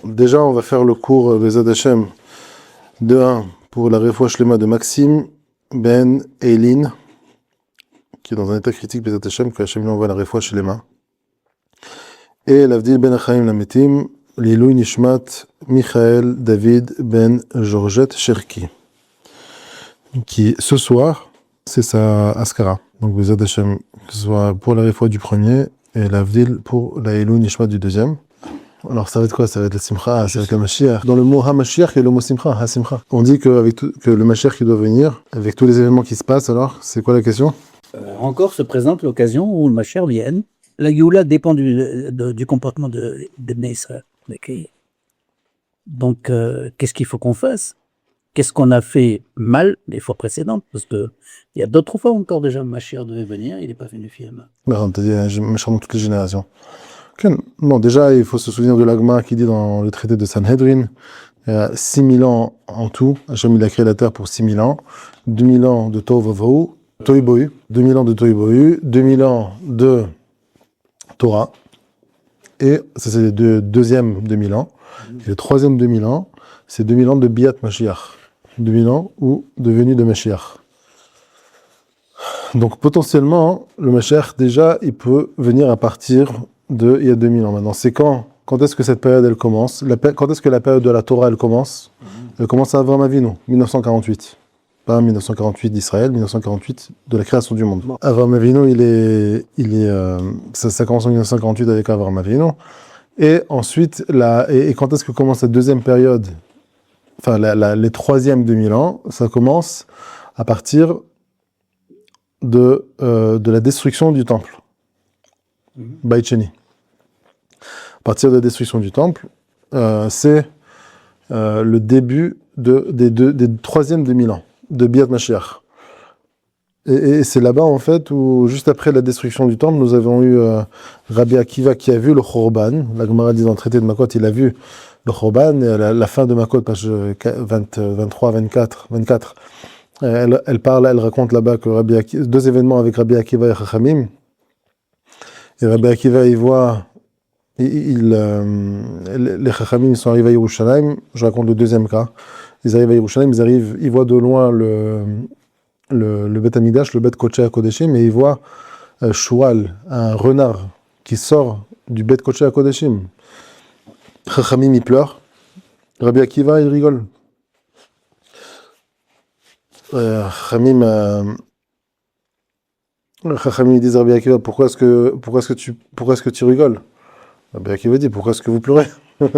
déjà, on va faire le cours Bezat Hashem de 1 pour la Refoua Shlema de Maxime Ben Eileen, qui est dans un état critique Bezat Hashem, que Hashem lui envoie la Refoua Shlema. Et l'Avdil Ben Achaim Lametim, l'Ilui Nishmat Michael David Ben Georgette Cherki, qui ce soir, c'est sa Askara. Donc Bezat Hashem, que ce soit pour la Refoua du premier et l'Avdil pour la Ilui Nishmat du deuxième. Alors ça va être quoi? Ça va être le Simcha, ça va être le Mashiach. Dans le mot Ha-Mashiach, il y a le mot Simcha, Ha-Simcha. On dit que le Mashiach qui doit venir, avec tous les événements qui se passent, alors, c'est quoi la question? Encore se présente l'occasion où le Mashiach vienne. La Géoula dépend du comportement de Bnei Israël. Donc, qu'est-ce qu'il faut qu'on fasse? Qu'est-ce qu'on a fait mal les fois précédentes? Parce que il y a d'autres fois encore déjà le Mashiach devait venir, il n'est pas venu finalement. On t'a dit, Mashiach dans toutes les générations. Bon, déjà, il faut se souvenir de l'Agma qui dit dans le traité de Sanhedrin, il y a 6000 ans en tout. Hachem, il a créé la terre pour 6000 ans. 2000 ans de Tohu Bohu, 2000 ans de Tohu Bohu, 2000 ans de Torah. Et ça, c'est le deuxième 2000 ans. Et le troisième 2000 ans, c'est 2000 ans de Biat Mashiach. 2000 ans ou de venue de Mashiach. Donc, potentiellement, le Mashiach, déjà, il peut venir à partir de il y a 2000 ans maintenant. C'est quand est-ce que cette période elle commence? Quand est-ce que la période de la Torah elle commence? Elle commence à Avraham Avinu, 1948. Pas 1948 d'Israël, 1948 de la création du monde. Avraham Avinu, ça commence en 1948 avec Avraham Avinu. Et ensuite, et quand est-ce que commence la deuxième période? Enfin, les troisièmes 2000 ans, ça commence à partir de la destruction du temple. Beit Sheni. À partir de la destruction du temple, c'est le début des troisièmes 2000 ans de Biat Mashiach. Et c'est là-bas, en fait, où, juste après la destruction du temple, nous avons eu Rabbi Akiva qui a vu le Chorban. La Gemara dit dans le traité de Makot, il a vu le Chorban, et la fin de Makot, page 23, 24. Elle parle, elle raconte là-bas que deux événements avec Rabbi Akiva et Chachamim. Et Rabbi Akiva, il voit, les Chachamim sont arrivés à Yerushalayim. Je raconte le deuxième cas. Ils arrivent à Yerushalayim, ils voient de loin le Bet Amidash, le Bet Kodesh HaKodeshim, et ils voient Shual, un renard, qui sort du Bet Kodesh HaKodeshim. Chachamim, il pleure. Rabbi Akiva, il rigole. Chachamim, ils disent à Rabbi Akiva, pourquoi est-ce que tu rigoles? Rabbi Akiva dit, pourquoi est-ce que vous pleurez? Vous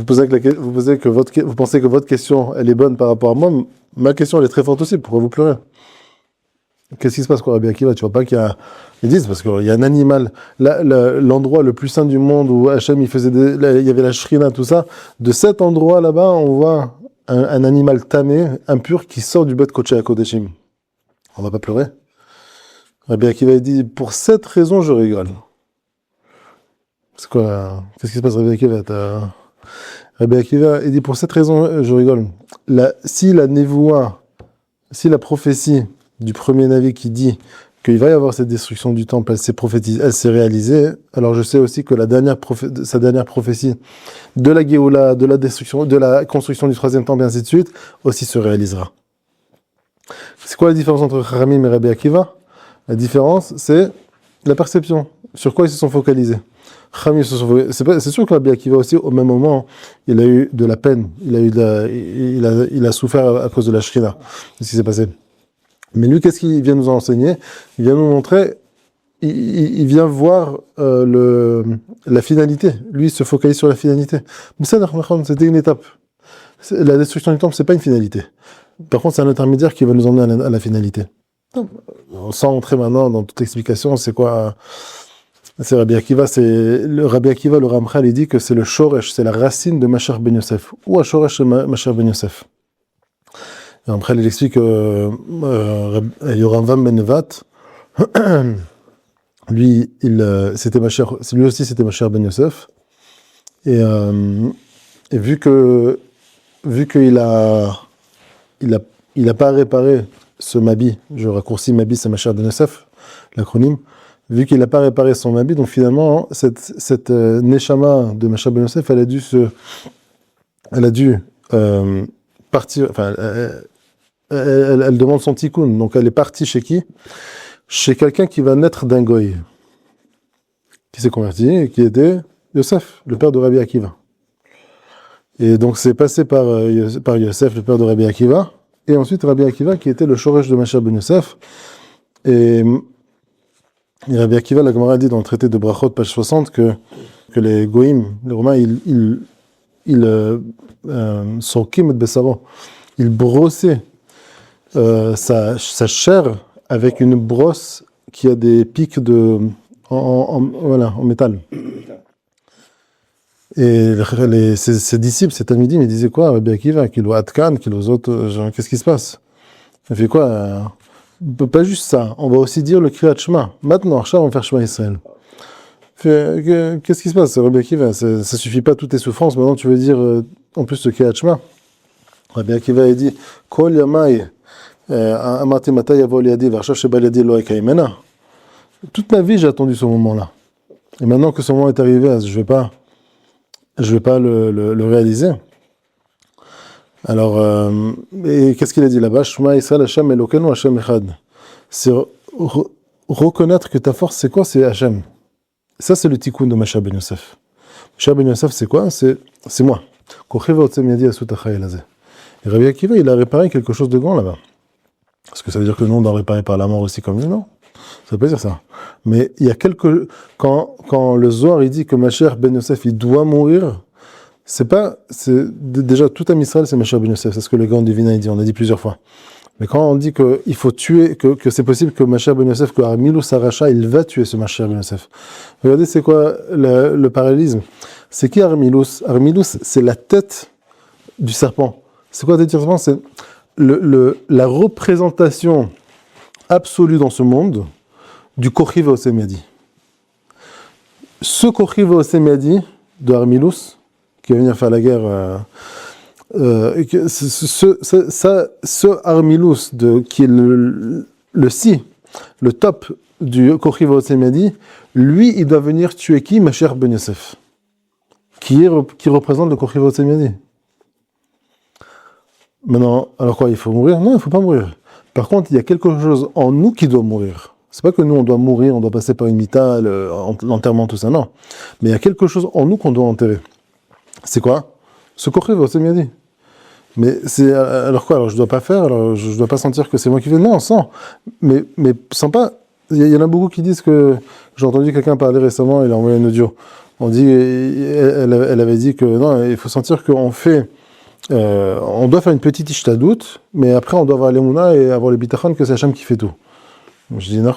pensez que votre question, elle est bonne par rapport à moi. Ma question, elle est très forte aussi. Pourquoi vous pleurez? Qu'est-ce qui se passe, quoi, Rabbi Akiva? Tu vois pas qu'il y a... Ils disent, parce qu'il y a un animal, l'endroit le plus saint du monde où Hachem, il y avait la shrina, tout ça. De cet endroit là-bas, on voit un animal tamé, impur, qui sort du Bet Kodesh HaKodeshim. On va pas pleurer. Rabbi Akiva dit, pour cette raison, je rigole. C'est quoi? Qu'est-ce qui se passe, Rabbi Akiva? Rabbi Akiva, il dit, pour cette raison, je rigole. Si la prophétie du premier Navi qui dit qu'il va y avoir cette destruction du temple, elle s'est réalisée, alors je sais aussi que sa dernière prophétie de la Géoula, de la destruction, de la construction du troisième temple, et ainsi de suite, aussi se réalisera. C'est quoi la différence entre Chachamim et Rabbi Akiva? La différence, c'est la perception. Sur quoi ils se sont focalisés? C'est sûr que Rabbi Akiva aussi, au même moment, il a eu de la peine, il a souffert à cause de la shrina, de ce qui s'est passé. Mais lui, qu'est-ce qu'il vient nous enseigner? Il vient nous montrer, il vient voir la finalité. Lui, il se focalise sur la finalité. Mais ça, c'était une étape. La destruction du temple, c'est pas une finalité. Par contre, c'est un intermédiaire qui va nous emmener à la finalité. Sans entrer maintenant dans toute l'explication, c'est quoi? C'est Rabbi Akiva, Rabbi Akiva, le Ramchal, il dit que c'est le Shoresh, c'est la racine de Mashiach ben Yosef, ou à Shoresh de Mashiach ben Yosef. Le Ramchal, il explique que Yoramvam ben Nevat, lui aussi c'était Mashiach ben Yosef, et vu qu'il a pas réparé ce Mabi, je raccourcis Mabi, c'est Mashiach ben Yosef, l'acronyme. vu qu'il n'a pas réparé son habit, donc finalement, cette Neshama de Mashiach ben Yosef, elle a dû partir, enfin, elle demande son tikkun, donc elle est partie chez qui? Chez quelqu'un qui va naître d'un goy, qui s'est converti, et qui était Yosef, le père de Rabbi Akiva. Et donc c'est passé par Yosef, le père de Rabbi Akiva, et ensuite Rabbi Akiva, qui était le shoresh de Mashiach ben Yosef. Et Rabbi Akiva, la Gemara dit dans le traité de Brachot, page 60, que les goïms, les Romains, ils sont kim et besaro, ils brossaient sa chair avec une brosse qui a des pics en métal. Et ses disciples, ses talmidim, ils disaient quoi? Rabbi Akiva, qu'il doit Atkan, qu'il aux autres, genre, qu'est-ce qui se passe? Il fait quoi? Pas juste ça, on va aussi dire le Kriyat Shema. Maintenant, on va faire Shema Israël. Qu'est-ce qui se passe, Rabbi Akiva? Ça suffit pas toutes tes souffrances, maintenant tu veux dire en plus le Kriyat Shema. Rabbi Akiva a dit Kol Yamai Amati Mata Yavo Liadi Varshav Sheba Liadi Lo Ekaimena. Toute ma vie j'ai attendu ce moment-là. Et maintenant que ce moment est arrivé, je vais pas le réaliser. Alors, et qu'est-ce qu'il a dit là-bas? Shema Israël Hashem Elokenu Hashem Echad. C'est reconnaître que ta force, c'est quoi? C'est Hashem. Ça, c'est le tikkun de Mashiach ben Yosef. Mashiach ben Yosef, c'est quoi? C'est moi. Et Rabbi Akiva, il a réparé quelque chose de grand là-bas. Est-ce que ça veut dire que nous, on doit réparer par la mort aussi comme lui? Non. Ça veut pas dire ça. Mais il y a quand le Zohar, il dit que Mashiach ben Yosef, il doit mourir, déjà, tout Am Israël, c'est Mashiach ben Yosef. C'est ce que le grand divin, il dit. On a dit plusieurs fois. Mais quand on dit qu'il faut tuer, que c'est possible que Mashiach ben Yosef, que Armilus Aracha, il va tuer ce Mashiach ben Yosef. Regardez, c'est quoi le parallélisme? C'est qui Armilus? Armilus, c'est la tête du serpent. C'est quoi la tête du serpent? C'est la représentation absolue dans ce monde du Kochiv Osemedi. Ce Kochiv Osemedi de Armilus, qui va venir faire la guerre, ce Armilus qui est le top du Kochiv Osemedi, lui, il doit venir tuer qui? Mashiach ben Yosef, qui représente le Kochiv Osemedi. Maintenant, alors quoi, il faut mourir? Non, il ne faut pas mourir. Par contre, il y a quelque chose en nous qui doit mourir. C'est pas que nous, on doit mourir, on doit passer par une mita, l'enterrement, tout ça, non. Mais il y a quelque chose en nous qu'on doit enterrer. C'est quoi? Ce Kochiv Osemedi. Mais c'est alors quoi? Alors je dois pas faire? Alors je dois pas sentir que c'est moi qui fais? Non, sans. Mais sans pas. Il y en a beaucoup qui disent que j'ai entendu quelqu'un parler récemment. Il a envoyé un audio. On dit, elle avait dit que non, il faut sentir qu'on fait. On doit faire une petite ishtadout, mais après on doit avoir l'emouna et avoir le bitachon que c'est Hachem qui fait tout. Je dis non,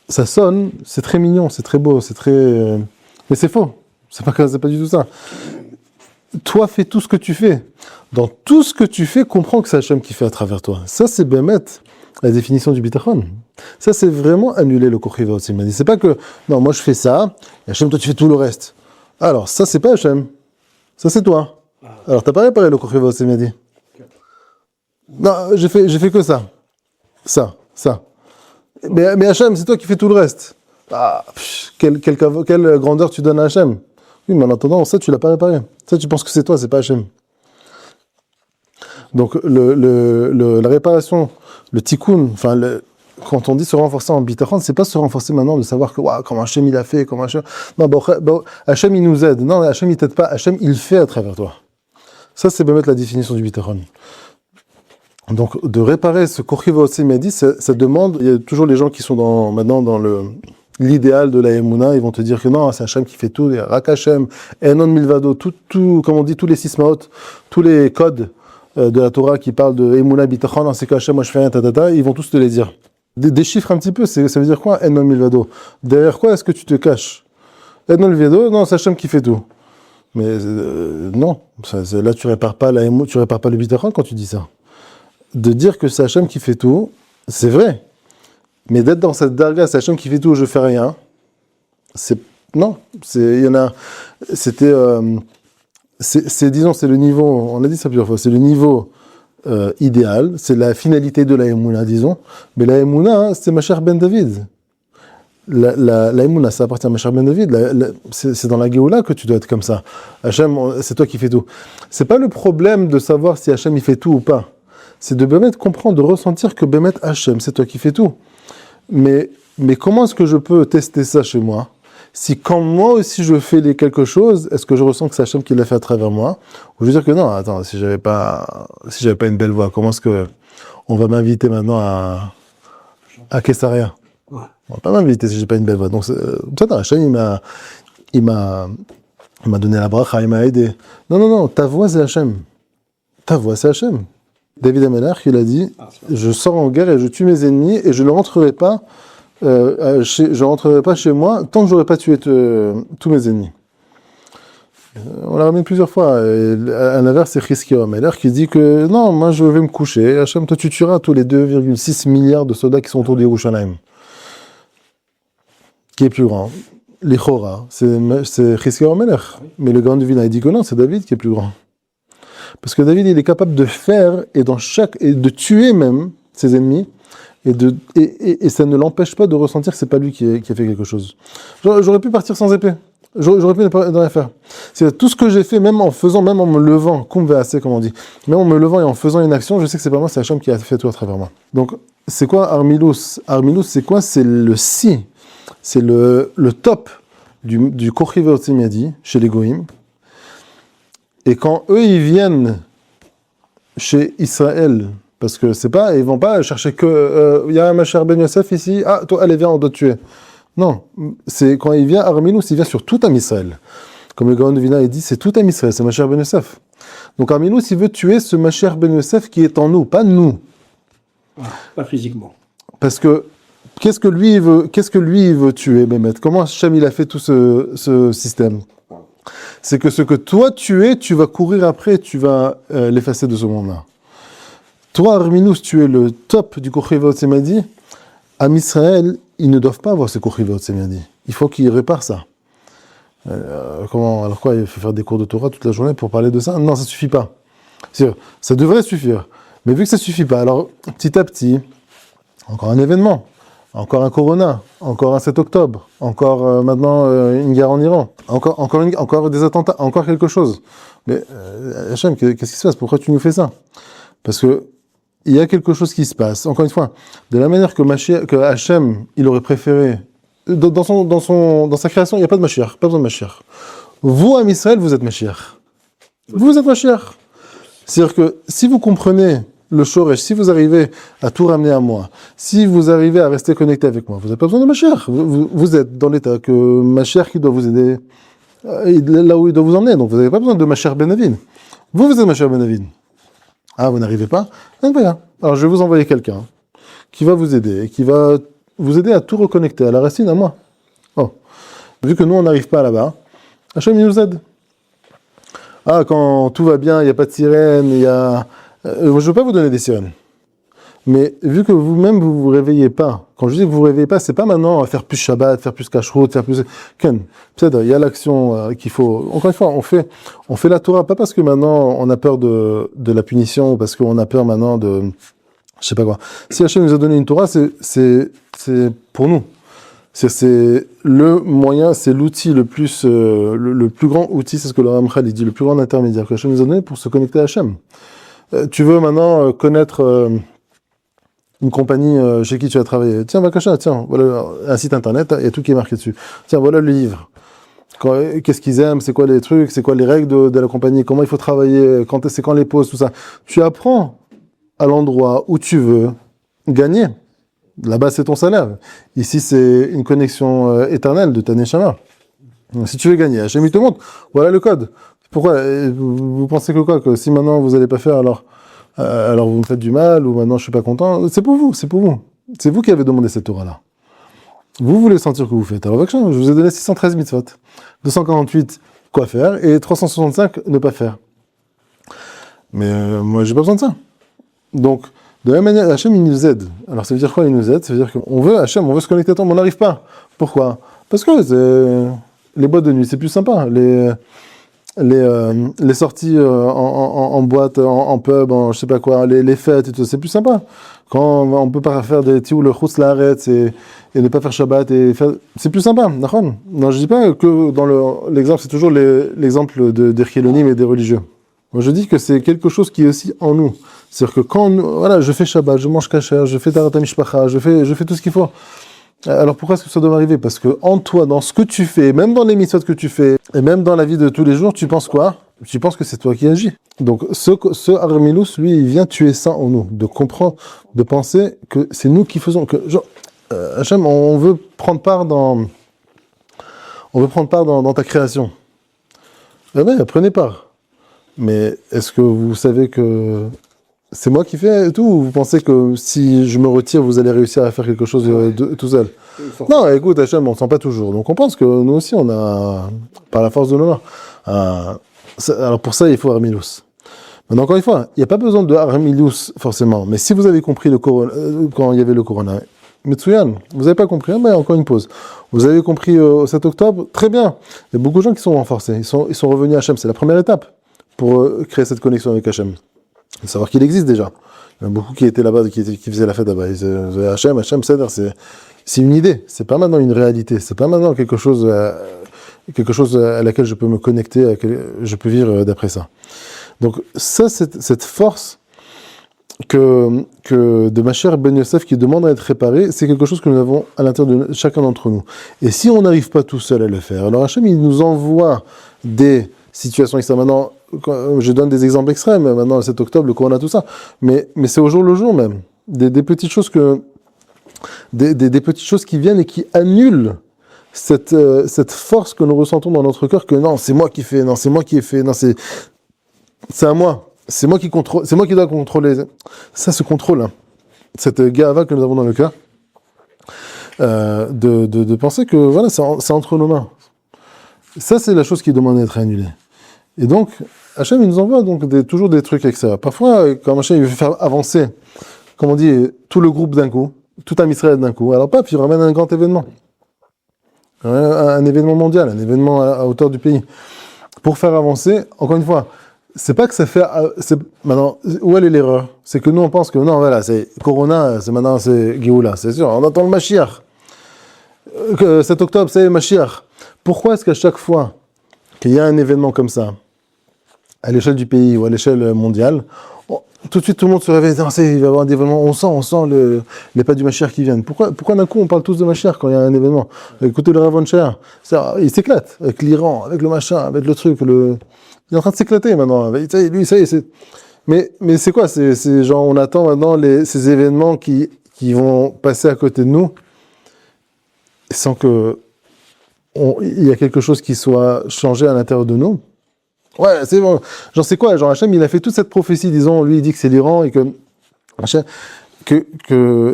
ça sonne, c'est très mignon, c'est très beau, c'est très. Mais c'est faux. C'est pas du tout ça. Toi, fais tout ce que tu fais. Dans tout ce que tu fais, comprends que c'est Hachem qui fait à travers toi. Ça, c'est Bémet, la définition du bitachon. Ça, c'est vraiment annuler le Kochiv Osemedi. C'est pas que, non, moi je fais ça, et Hachem, toi tu fais tout le reste. Alors, ça, c'est pas Hachem. Ça, c'est toi. Alors, t'as pas réparé le Kochiv Osemedi. Non, j'ai fait que ça. Ça. Mais Hachem, c'est toi qui fais tout le reste. Ah, quelle grandeur tu donnes à Hachem. Oui, mais en attendant, ça, tu l'as pas réparé. Ça, tu penses que c'est toi, c'est pas Hachem. Donc, la réparation, le tikkun, enfin, quand on dit se renforcer en bitachon, c'est pas se renforcer maintenant de savoir que, waouh, comment Hachem il a fait, comment Hachem. Non, Hachem il nous aide. Non, Hachem il t'aide pas. Hachem il fait à travers toi. Ça, c'est bien mettre la définition du bitachon. Donc, de réparer ce Kochiv Osemedi, ça demande. Il y a toujours les gens qui sont maintenant dans l'idéal de la Emouna, ils vont te dire que non, c'est Hachem qui fait tout, Rak Hachem, Enon Milvado, tout, comme on dit, tous les sismaot, tous les codes de la Torah qui parlent de Emouna Bitachon, c'est que Hachem, moi je fais rien, ils vont tous te les dire. Des chiffres un petit peu, ça veut dire quoi, Enon Milvado? Derrière quoi est-ce que tu te caches? Enon Milvado, non, c'est Hachem qui fait tout. Mais non, là tu répares pas tu répares pas le Bitachon quand tu dis ça. De dire que c'est Hachem qui fait tout, c'est vrai. Mais d'être dans cette darga, c'est Hachem qui fait tout, je fais rien. Non, disons, c'est le niveau, on a dit ça plusieurs fois, c'est le niveau idéal, c'est la finalité de la Emouna, disons. Mais la Emouna, c'est Mashiach ben David. La Emouna, ça appartient à Machar Ben David. C'est dans la Géoula que tu dois être comme ça. Hachem, c'est toi qui fais tout. C'est pas le problème de savoir si Hachem il fait tout ou pas. C'est de Bémet comprendre, de ressentir que Bémet Hachem, c'est toi qui fais tout. Mais comment est-ce que je peux tester ça chez moi? Si quand moi aussi je fais quelque chose, est-ce que je ressens que c'est Hachem qui l'a fait à travers moi? Ou je veux dire que non, attends, si j'avais pas une belle voix, comment est-ce que on va m'inviter maintenant à Kessaria? Ouais. On va pas m'inviter si j'ai pas une belle voix. Donc ça, Hachem il m'a donné la bracha, il m'a aidé. Non, ta voix c'est Hachem. Ta voix c'est Hachem. David Amelach, il a dit, je sors en guerre et je tue mes ennemis et je ne rentrerai pas. Je rentrerai pas chez moi tant que j'aurai pas tué tous mes ennemis. On l'a ramené plusieurs fois. Un inverse, c'est Chizkiyahu Amelach qui dit que non, moi je vais me coucher. Hachem, toi tu tueras tous les 2,6 milliards de soldats qui sont autour de Yerushalayim. Qui est plus grand? L'Ichora, c'est Chizkiyahu Amelach. Mais le grand divin, il dit que non, c'est David qui est plus grand. Parce que David, il est capable de faire et de tuer même ses ennemis. Et ça ne l'empêche pas de ressentir que c'est pas lui qui a fait quelque chose. J'aurais pu partir sans épée. J'aurais pu ne rien faire. C'est tout ce que j'ai fait, même en me levant, comme on dit, même en me levant et en faisant une action, je sais que c'est pas moi, c'est Hachem qui a fait tout à travers moi. Donc, c'est quoi Armilus? Armilus, c'est quoi? C'est le si. C'est le top du Kochiv Otzimiadi, chez les Goïm. Et quand eux, ils viennent chez Israël, parce que c'est pas, ils vont pas chercher que, y a un Machar Ben Yosef ici, ah, toi, allez, viens, on doit te tuer. Non, c'est quand il vient, Arminus, il vient sur tout Am Israël. Comme le Gaon de Vina, il dit, c'est tout Am Israël, c'est Machar Ben Yosef. Donc Arminus, il veut tuer ce Machar Ben Yosef qui est en nous, pas nous. Pas physiquement. Parce que, qu'est-ce que lui, il veut tuer, Mehmet? Comment Hachem, il a fait tout ce système? C'est que ce que toi tu es, tu vas courir après, tu vas l'effacer de ce monde-là. Toi, Arminus, tu es le top du Kochiv Otzimiadi. Am Israël, ils ne doivent pas avoir ce Kochiv Otzimiadi. Il faut qu'ils réparent ça. Alors quoi, il faut faire des cours de Torah toute la journée pour parler de ça? Non, ça suffit pas. Ça devrait suffire. Mais vu que ça suffit pas, alors petit à petit, encore un événement. Encore un Corona, encore un 7 octobre, encore maintenant une guerre en Iran, encore des attentats, encore quelque chose. Mais Hachem, qu'est-ce qui se passe? Pourquoi tu nous fais ça? Parce que il y a quelque chose qui se passe. Encore une fois, de la manière que Hachem, il aurait préféré, dans sa création, il n'y a pas de Mashiach, pas besoin de Mashiach. Vous, Am Israël, vous êtes Mashiach. Vous êtes Mashiach. C'est-à-dire que si vous comprenez le Shoresh, si vous arrivez à tout ramener à moi, si vous arrivez à rester connecté avec moi, vous n'avez pas besoin de Mashiach. Vous êtes dans l'état que Mashiach qui doit vous aider là où il doit vous emmener. Donc vous n'avez pas besoin de Mashiach Ben David. Vous êtes Mashiach Ben David. Ah, vous n'arrivez pas? Donc voilà. Alors je vais vous envoyer quelqu'un qui va vous aider, qui va vous aider à tout reconnecter, à la racine, à moi. Oh. Vu que nous, on n'arrive pas là-bas, Hachem, il nous aide. Ah, quand tout va bien, il n'y a pas de sirène, il y a... je ne veux pas vous donner des sirènes. Mais vu que vous-même, vous ne vous réveillez pas, quand je dis que vous ne vous réveillez pas, c'est pas maintenant à faire plus Shabbat, faire plus Kashrut, faire plus... Ken, peut-être, il y a l'action qu'il faut... Encore une fois, on fait la Torah, pas parce que maintenant on a peur de la punition, ou parce qu'on a peur maintenant de... Je sais pas quoi. Si Hachem nous a donné une Torah, c'est pour nous. C'est le moyen, c'est l'outil le plus, le plus grand outil, c'est ce que le Ramchal dit, le plus grand intermédiaire que Hachem nous a donné pour se connecter à Hachem. Tu veux maintenant connaître une compagnie chez qui tu vas travailler. Tiens, Vakasha, tiens, voilà un site internet, il y a tout qui est marqué dessus. Tiens, voilà le livre. Qu'est-ce qu'ils aiment, c'est quoi les trucs, c'est quoi les règles de la compagnie, comment il faut travailler, c'est quand les pauses, tout ça. Tu apprends à l'endroit où tu veux gagner. Là-bas, c'est ton salaire. Ici, c'est une connexion éternelle de ta neshama. Donc, si tu veux gagner, Hachem, il te montre. Voilà le code. Pourquoi vous pensez que quoi? Que si maintenant vous n'allez pas faire, alors vous me faites du mal, ou maintenant je suis pas content? C'est pour vous, c'est pour vous. C'est vous qui avez demandé cette Torah-là. Vous voulez sentir que vous faites. Alors, je vous ai donné 613 mitzvot. 248, quoi faire, et 365, ne pas faire. Mais moi, j'ai pas besoin de ça. Donc, de la même manière, Hachem, il nous aide. Alors, ça veut dire quoi, il nous aide? Ça veut dire qu'on veut Hachem, on veut se connecter à toi, mais on n'arrive pas. Pourquoi? Parce que les boîtes de nuit, c'est plus sympa. les sorties en boîte, en pub, je sais pas quoi, les fêtes et tout, c'est plus sympa. Quand on peut pas faire des tioul, le chutz laaretz et ne pas faire Shabbat c'est plus sympa, d'accord? Non, je dis pas que dans l'exemple, c'est toujours l'exemple des chilonim et des religieux. Moi, je dis que c'est quelque chose qui est aussi en nous. C'est-à-dire que quand, voilà, je fais Shabbat, je mange kasher, je fais Tarat HaMishpacha, je fais tout ce qu'il faut. Alors pourquoi est-ce que ça doit m'arriver? Parce que en toi, dans ce que tu fais, même dans les mitzvot que tu fais, et même dans la vie de tous les jours, tu penses quoi? Tu penses que c'est toi qui agis. Donc ce Armilus, lui, il vient tuer ça en nous, de comprendre, de penser que c'est nous qui faisons, que genre, Hachem, on veut prendre part dans ta création. Eh ben, prenez part. Mais est-ce que vous savez que c'est moi qui fais tout, ou vous pensez que si je me retire, vous allez réussir à faire quelque chose tout seul? Non, écoute, Hachem, on ne sent pas toujours. Donc on pense que nous aussi, on a, par la force de l'honneur. Alors pour ça, il faut Armilus. Maintenant, encore une fois, il n'y a pas besoin de Armilus forcément. Mais si vous avez compris le corona, quand il y avait le corona, Metsuyan, vous n'avez pas compris, mais encore une pause. Vous avez compris au 7 octobre, très bien. Il y a beaucoup de gens qui sont renforcés. Ils sont revenus à Hachem. C'est la première étape pour créer cette connexion avec Hachem. Et savoir qu'il existe déjà. Il y en a beaucoup qui étaient là-bas, qui faisaient la fête là-bas. Ils disaient Hachem, c'est une idée. C'est pas maintenant une réalité. C'est pas maintenant quelque chose à laquelle je peux me connecter, à laquelle je peux vivre d'après ça. Donc ça, cette force que de Mashiach Ben Yosef qui demande à être réparé, c'est quelque chose que nous avons à l'intérieur de chacun d'entre nous. Et si on n'arrive pas tout seul à le faire, alors Hachem, il nous envoie des situations extrêmes. Maintenant, je donne des exemples extrêmes, maintenant, le 7 octobre, le corona, tout ça, mais c'est au jour le jour même. Des petites choses des petites choses qui viennent et qui annulent cette force que nous ressentons dans notre cœur, que non, c'est moi qui fais, non, c'est moi qui ai fait, non, c'est à moi. C'est moi qui contrôle, c'est moi qui dois contrôler. Ça, ce contrôle, hein, cette gava que nous avons dans le cœur, de penser que voilà, c'est entre nos mains. Ça, c'est la chose qui demande d'être annulée. Et donc, Hachem, il nous envoie donc toujours des trucs avec ça. Parfois, quand Hachem il veut faire avancer, comme on dit, tout le groupe d'un coup, tout un Israël d'un coup, alors paf, il ramène un grand événement. Un événement mondial, un événement à hauteur du pays. Pour faire avancer, encore une fois, c'est pas que ça fait. Maintenant, où est l'erreur? C'est que nous, on pense que non, voilà, c'est Corona, c'est Géoula, c'est sûr, on attend le Mashiach. 7 octobre, c'est Mashiach. Pourquoi est-ce qu'à chaque fois qu'il y a un événement comme ça, à l'échelle du pays ou à l'échelle mondiale, tout de suite tout le monde se réveille, il va y avoir un événement, on sent les pas du Mashiach qui viennent. Pourquoi d'un coup on parle tous de Mashiach quand il y a un événement? Écoutez le Rav Wonsher, il s'éclate avec l'Iran, avec le machin, avec le truc, il est en train de s'éclater maintenant. Lui, ça y est, mais c'est quoi? C'est genre, on attend maintenant ces événements qui vont passer à côté de nous sans que il y a quelque chose qui soit changé à l'intérieur de nous. Ouais, c'est bon. Genre, c'est quoi? Genre, Hachem, il a fait toute cette prophétie, disons, lui, il dit que c'est l'Iran et que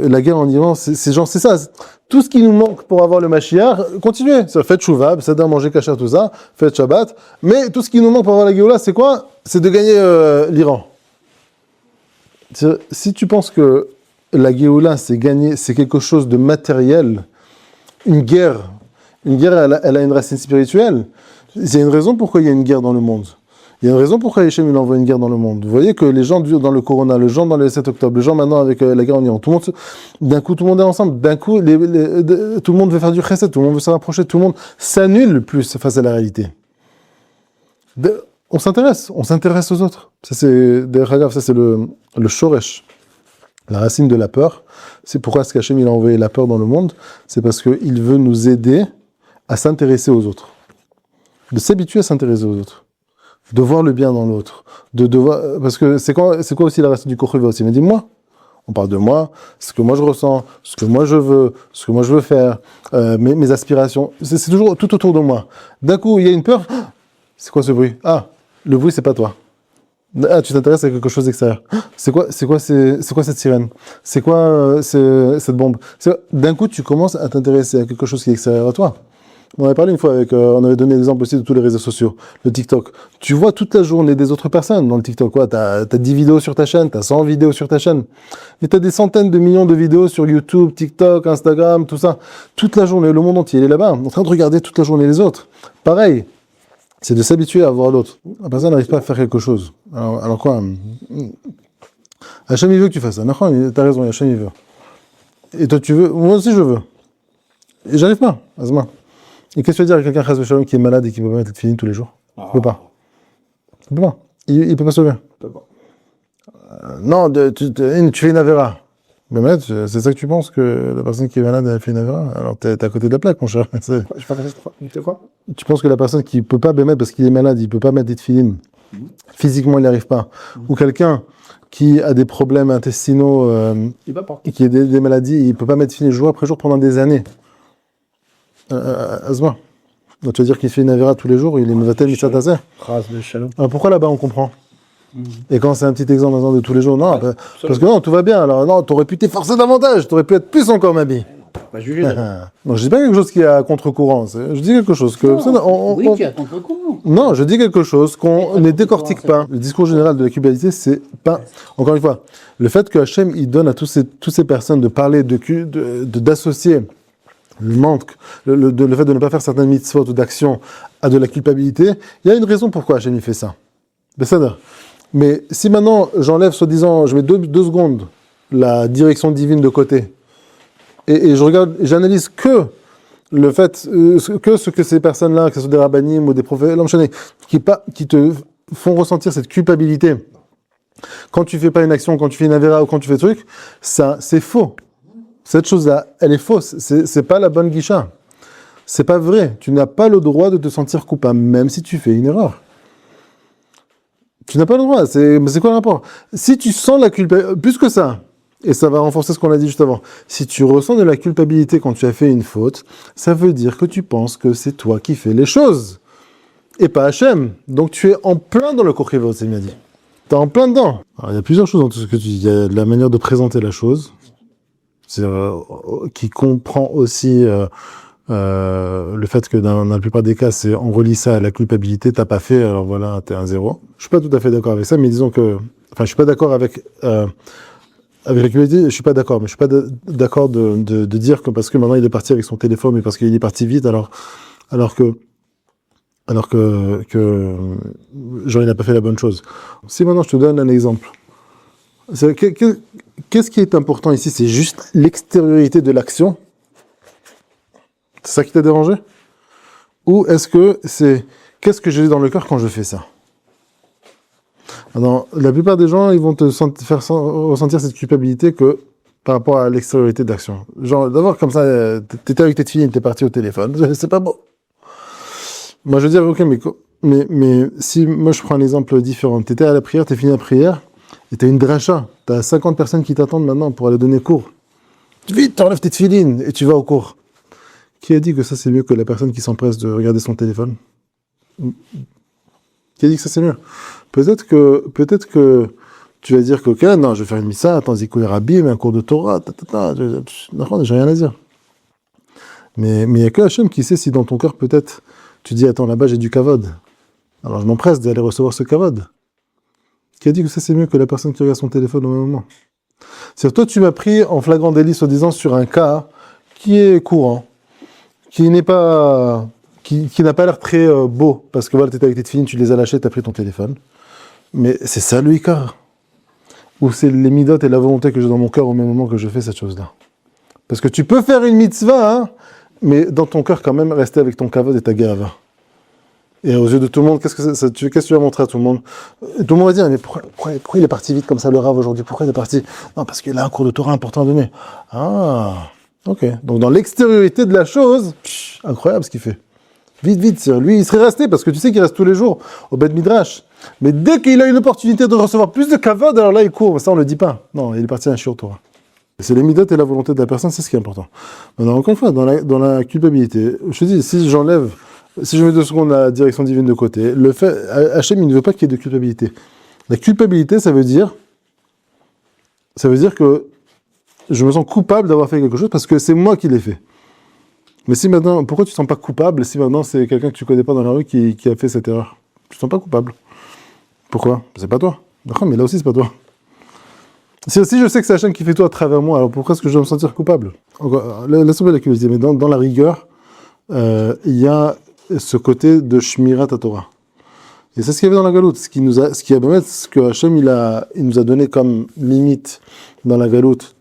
la guerre en Iran, c'est ça. Tout ce qui nous manque pour avoir le Mashiach, continuez. Faites Shuvah, c'est-à-dire manger kasher, tout ça, faites Shabbat. Mais tout ce qui nous manque pour avoir la Géoula, c'est quoi? C'est de gagner l'Iran. Si tu penses que la Géoula, c'est gagner, c'est quelque chose de matériel, une guerre, elle a une racine spirituelle. Il y a une raison pourquoi il y a une guerre dans le monde. Il y a une raison pourquoi Hachem il envoie une guerre dans le monde. Vous voyez que les gens dans le Corona, les gens dans le 7 octobre, les gens maintenant avec la guerre en Iran, d'un coup tout le monde est ensemble, d'un coup tout le monde veut faire du chesed, tout le monde veut se rapprocher, tout le monde s'annule plus face à la réalité. On s'intéresse aux autres. Ça c'est le shoresh, la racine de la peur. C'est pourquoi est-ce qu'Hachem il a envoyé la peur dans le monde, c'est parce qu'il veut nous aider à s'intéresser aux autres. De s'habituer à s'intéresser aux autres, de voir le bien dans l'autre, parce que c'est quoi aussi la racine du Kochuva aussi? Mais dis-moi, on parle de moi, ce que moi je ressens, ce que moi je veux faire, mes aspirations, c'est toujours tout autour de moi. D'un coup, il y a une peur, c'est quoi ce bruit? Ah, le bruit c'est pas toi. Ah, tu t'intéresses à quelque chose d'extérieur. C'est quoi cette sirène? C'est quoi cette bombe? D'un coup, tu commences à t'intéresser à quelque chose qui est extérieur à toi. On avait parlé une fois on avait donné l'exemple aussi de tous les réseaux sociaux, le TikTok. Tu vois toute la journée des autres personnes dans le TikTok. Quoi, t'as 10 vidéos sur ta chaîne, t'as 100 vidéos sur ta chaîne. Mais t'as des centaines de millions de vidéos sur YouTube, TikTok, Instagram, tout ça. Toute la journée, le monde entier, il est là-bas, en train de regarder toute la journée les autres. Pareil. c'est de s'habituer à voir l'autre. La personne n'arrive pas à faire quelque chose. Alors quoi? Hachem, il veut que tu fasses ça. T'as raison, Hachem, il veut. Et toi, tu veux? Moi aussi, je veux. Et j'arrive pas, Azma. Et qu'est-ce que tu veux dire à quelqu'un Chas v'Shalom qui est malade et qui peut pas être fini tous les jours? Il peut pas. Il peut pas. Il peut pas sauver. Non, tu fais une avéra. Mais malade, c'est ça que tu penses que la personne qui est malade, elle fait une avéra? Alors t'es à côté de la plaque, mon cher. Je pas fait quoi? Tu penses que la personne qui peut pas bémettre parce qu'il est malade, il peut pas mettre des tefilines, physiquement il n'y arrive pas. Ou quelqu'un qui a des problèmes intestinaux, et qui a des maladies, il peut pas mettre tefilines jour après jour pendant des années. Azma. Donc tu veux dire qu'il fait une avéra tous les jours, il est mevatel mitzataser. Alors pourquoi là-bas on comprend? Et quand c'est un petit exemple maintenant de tous les jours, non, parce que non, tout va bien. Alors non, t'aurais pu t'efforcer davantage, t'aurais pu être plus encore, ma bille. Pas juger. Non, je dis pas quelque chose qui est à contre-courant. Je dis quelque chose que Oui, qui est à contre-courant. non, je dis quelque chose qu'on ne décortique pas. Le discours général de la culpabilité, c'est pas. Encore une fois, le fait que Hachem il donne à toutes ces personnes de parler d'associer le manque, le fait de ne pas faire certaines mitzvot ou d'actions à de la culpabilité, il y a une raison pourquoi Hachem il fait ça. Mais si maintenant j'enlève soi-disant, je mets deux secondes la direction divine de côté et je regarde, j'analyse que le fait que ce que ces personnes-là, que ce soit des rabbinim ou des prophètes, qui te font ressentir cette culpabilité quand tu fais pas une action, quand tu fais une avéra ou quand tu fais truc, ça c'est faux. Cette chose-là, elle est fausse. C'est pas la bonne guicha. C'est pas vrai. Tu n'as pas le droit de te sentir coupable, même si tu fais une erreur. Tu n'as pas le droit. Mais c'est quoi le rapport? Si tu sens la culpabilité, plus que ça, et ça va renforcer ce qu'on a dit juste avant, si tu ressens de la culpabilité quand tu as fait une faute, ça veut dire que tu penses que c'est toi qui fais les choses, et pas Hachem. Donc tu es en plein dans le kochivot, c'est bien dit. Tu es en plein dedans. Alors, il y a plusieurs choses dans tout ce que tu dis. Il y a la manière de présenter la chose, qui comprend aussi le fait que dans la plupart des cas, c'est on relie ça à la culpabilité, t'as pas fait, alors voilà, t'es un zéro. Je suis pas tout à fait d'accord avec ça, mais disons que, enfin, je suis pas d'accord avec la culpabilité, je suis pas d'accord, mais je suis pas d'accord de dire que parce que maintenant il est parti avec son téléphone, mais parce qu'il est parti vite, alors que genre il n'a pas fait la bonne chose. Si maintenant je te donne un exemple, qu'est-ce qui est important ici? C'est juste l'extériorité de l'action? C'est ça qui t'a dérangé? Ou est-ce que c'est qu'est-ce que j'ai dans le cœur quand je fais ça? Alors, la plupart des gens, ils vont te faire ressentir cette culpabilité que par rapport à l'extériorité de l'action. Genre, d'abord, comme ça, t'étais avec tes filles, t'es parti au téléphone, c'est pas beau. Moi, je veux dire, ok, mais si moi je prends un exemple différent, t'étais à la prière, t'es fini la prière, et t'as une dracha, t'as 50 personnes qui t'attendent maintenant pour aller donner cours. Vite, t'enlèves tes tefilines et tu vas au cours. Qui a dit que ça c'est mieux que la personne qui s'empresse de regarder son téléphone? Qui a dit que ça c'est mieux? Peut-être que tu vas dire que, ok, non, je vais faire une missa, attends, Zikoui Rabbi, mais un cours de Torah, non, j'ai rien à dire. Mais il n'y a que Hachem qui sait si dans ton cœur, peut-être, tu dis, attends, là-bas, j'ai du kavod. Alors je m'empresse d'aller recevoir ce kavod. Qui a dit que ça c'est mieux que la personne qui regarde son téléphone au même moment? C'est-à-dire, toi, tu m'as pris en flagrant délit, soi-disant, sur un cas qui est courant, qui n'a pas l'air très beau, parce que voilà, tu étais avec tes filles, tu les as lâchées, tu as pris ton téléphone. Mais c'est ça le Icar. Ou c'est les midot et la volonté que j'ai dans mon cœur au même moment que je fais cette chose-là. Parce que tu peux faire une mitzvah, hein, mais dans ton cœur quand même, rester avec ton kavod et ta gava. Et aux yeux de tout le monde, qu'est-ce que tu vas montrer à tout le monde? Tout le monde va dire, mais pourquoi il est parti vite comme ça, le Rav, aujourd'hui? Pourquoi il est parti? Non, parce qu'il a un cours de Torah important à donner. Ah, ok. Donc dans l'extériorité de la chose, incroyable ce qu'il fait. Vite, lui, il serait resté, parce que tu sais qu'il reste tous les jours au Beth Midrash. Mais dès qu'il a une opportunité de recevoir plus de kavod, alors là, il court. Ça, on le dit pas. Non, il est parti à un shiur Torah. C'est les midot et la volonté de la personne, c'est ce qui est important. Maintenant, encore une fois, dans la culpabilité, je te dis, si je mets 2 secondes la direction divine de côté, le fait, Hachem, il ne veut pas qu'il y ait de culpabilité. La culpabilité, ça veut dire que je me sens coupable d'avoir fait quelque chose parce que c'est moi qui l'ai fait. Mais si maintenant, pourquoi tu ne te sens pas coupable si maintenant c'est quelqu'un que tu ne connais pas dans la rue qui a fait cette erreur? Tu ne te sens pas coupable. Pourquoi? C'est pas toi. D'accord, mais là aussi, c'est pas toi. Si je sais que c'est Hachem qui fait tout à travers moi, alors pourquoi est-ce que je dois me sentir coupable? Laisse tomber la culpabilité, mais dans la rigueur, il y a ce côté de Shmirat Torah. Et c'est ce qu'il y avait dans la galoute, ce que Hachem il nous a donné comme limite dans la galoute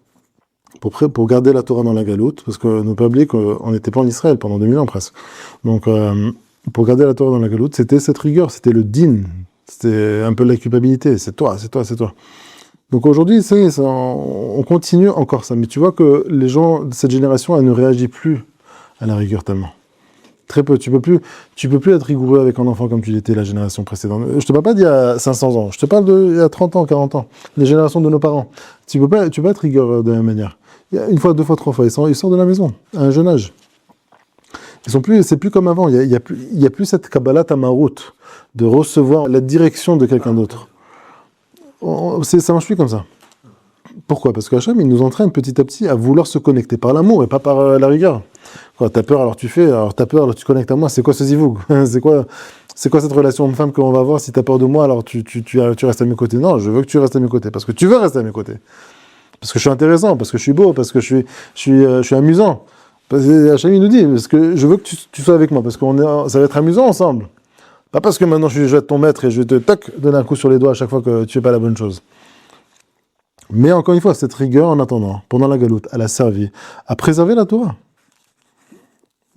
pour garder la Torah dans la galoute, parce que ne pas oublier qu'on n'était pas en Israël pendant 2000 ans presque. Donc pour garder la Torah dans la galoute, c'était cette rigueur, c'était le din, c'était un peu la culpabilité, c'est toi. Donc aujourd'hui, ça y est, on continue encore ça, mais tu vois que les gens de cette génération, elle ne réagit plus à la rigueur tellement. Très peu. Tu peux plus être rigoureux avec un enfant comme tu l'étais la génération précédente. Je te parle pas d'il y a 500 ans. Je te parle d'il y a 30 ans, 40 ans. Les générations de nos parents. Tu peux pas être rigoureux de la même manière. Il y a une fois, deux fois, trois fois. Ils sortent de la maison à un jeune âge. C'est plus comme avant. Il y a plus cette Kabbalah Tamarout de recevoir la direction de quelqu'un d'autre. Ça marche plus comme ça. Pourquoi ? Parce qu'Hachem, il nous entraîne petit à petit à vouloir se connecter par l'amour et pas par la rigueur. Quand t'as peur, alors tu fais, alors t'as peur, alors tu connectes à moi, c'est quoi ce zivoug ? C'est quoi cette relation homme-femme qu'on va avoir ? Si t'as peur de moi, alors tu restes à mes côtés. Non, je veux que tu restes à mes côtés, parce que tu veux rester à mes côtés. Parce que je suis intéressant, parce que je suis beau, parce que je suis amusant. Hachem, il nous dit, parce que je veux que tu sois avec moi, parce que ça va être amusant ensemble. Pas parce que maintenant je vais être ton maître et je vais te donner un coup sur les doigts à chaque fois que tu fais pas la bonne chose. Mais encore une fois, cette rigueur en attendant, pendant la galoute, elle a servi à préserver la Torah.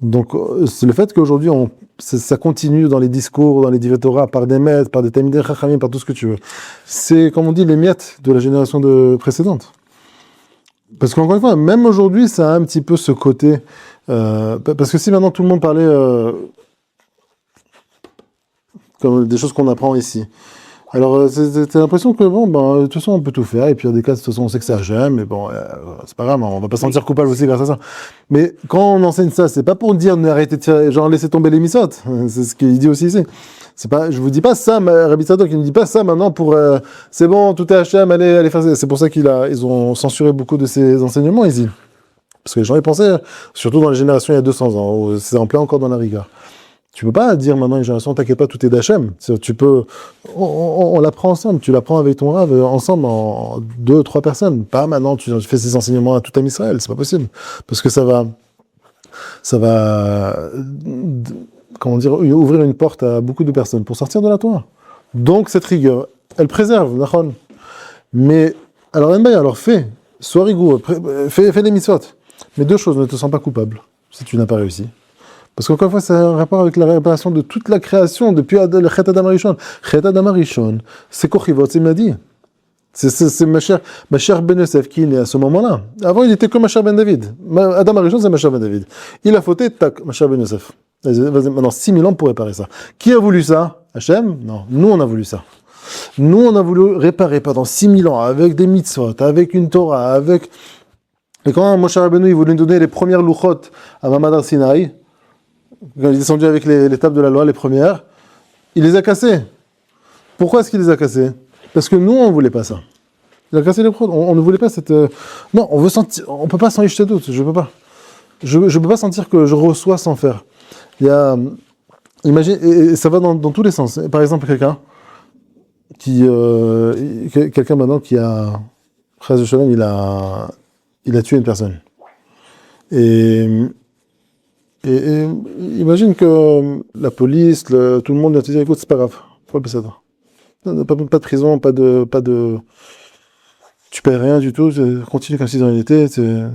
Donc, c'est le fait qu'aujourd'hui, ça continue dans les discours, dans les divers Torah, par des maîtres, par des tamidei chachamim, par tout ce que tu veux. C'est, comme on dit, les miettes de la génération précédente. Parce qu'encore une fois, même aujourd'hui, ça a un petit peu ce côté... parce que si maintenant tout le monde parlait comme des choses qu'on apprend ici, alors t'as l'impression que de toute façon on peut tout faire, et puis il y a des cas de toute façon on sait que ça gêne, mais bon, c'est pas grave, on va pas se sentir coupable aussi grâce à ça. Mais quand on enseigne ça, c'est pas pour dire arrêtez de faire, genre laissez tomber les misotes, c'est ce qu'il dit aussi ici. C'est pas, je vous dis pas ça, Rabbi Tzadok, il ne dit pas ça maintenant pour c'est bon, tout est Hachem, allez faire ça. C'est pour ça ils ont censuré beaucoup de ces enseignements ici. Parce que les gens y pensaient, surtout dans les générations il y a 200 ans, où c'est en plein encore dans la rigueur. Tu peux pas dire maintenant une génération, t'inquiète pas, tout est d'Hachem. Tu peux, on l'apprend ensemble, tu l'apprends avec ton Rav, ensemble, en 2, 3 personnes. Pas maintenant, tu fais ces enseignements à tout Am Israël, c'est pas possible. Parce que ça va, comment dire, ouvrir une porte à beaucoup de personnes pour sortir de la Torah. Donc cette rigueur, elle préserve, d'accord. Mais, alors sois rigoureux, fais des mitzvot. Mais 2 choses, ne te sens pas coupable, si tu n'as pas réussi. Parce qu'encore une fois, ça a un rapport avec la réparation de toute la création, depuis le Chet Adam Arishon. Chet Adam Arishon, c'est Kochivot, c'est Madi. C'est ma chère Ben Yosef qui est né à ce moment-là. Avant, il était comme ma chère Ben David. Adam Arishon, c'est ma chère Ben David. Il a fauté, tac, ma chère Ben Yosef. Maintenant, 6000 ans pour réparer ça. Qui a voulu ça ? Hachem ? Non, nous on a voulu ça. Nous on a voulu réparer pendant 6000 ans, avec des mitzvot, avec une Torah, avec... Et quand Moshe Rabbeinu, il voulait nous donner les premières louchot à Mamad Ar-Sinaï, quand il est descendu avec les tables de la loi, les premières, il les a cassées. Pourquoi est-ce qu'il les a cassées ? Parce que nous, on ne voulait pas ça. Il a cassé les prods. On ne voulait pas cette... Non, on veut sentir... On ne peut pas s'en jeter doute. Je ne peux pas. Je peux pas sentir que je reçois sans faire. Il y a... Imagine... Et ça va dans tous les sens. Par exemple, quelqu'un maintenant qui a... Chaz Shalom, il a tué une personne. Et imagine que la police, tout le monde vient te dire, écoute, c'est pas grave, faut le passer ça. Pas de prison, pas de... Tu payes rien du tout, continue comme si dans l'été, t'es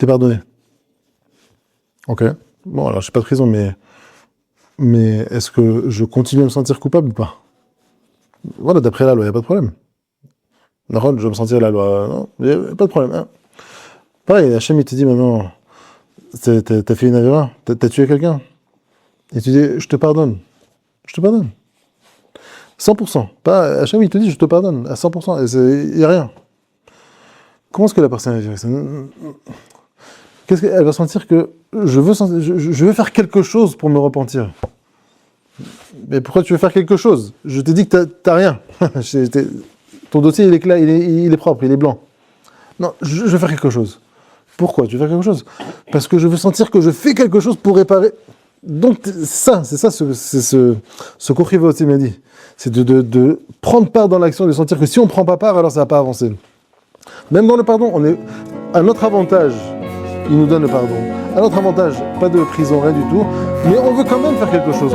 pardonné. Ok. Bon, alors j'ai pas de prison, mais est-ce que je continue à me sentir coupable ou pas ? Voilà, d'après la loi, il n'y a pas de problème. D'accord, je vais me sentir la loi, non, il n'y a pas de problème. Hein. Pareil, Hachem, il te dit maintenant... T'as fait une avéra, t'as tué quelqu'un. Et tu dis, je te pardonne. 100%. Pas, Hachem, il te dit, je te pardonne, à 100%. Il n'y a rien. Comment est-ce que la personne va vivre ça ? Qu'est-ce qu'elle va sentir que je veux faire quelque chose pour me repentir. Mais pourquoi tu veux faire quelque chose ? Je t'ai dit que t'as rien. Ton dossier, il est clair, il est propre, il est blanc. Non, je veux faire quelque chose. Pourquoi tu veux faire quelque chose ? Parce que je veux sentir que je fais quelque chose pour réparer. Donc c'est ça ce Kochivot il m'a dit. C'est de prendre part dans l'action, de sentir que si on ne prend pas part, alors ça ne va pas avancer. Même dans le pardon, on est à notre avantage, il nous donne le pardon. À notre avantage, pas de prison, rien du tout. Mais on veut quand même faire quelque chose.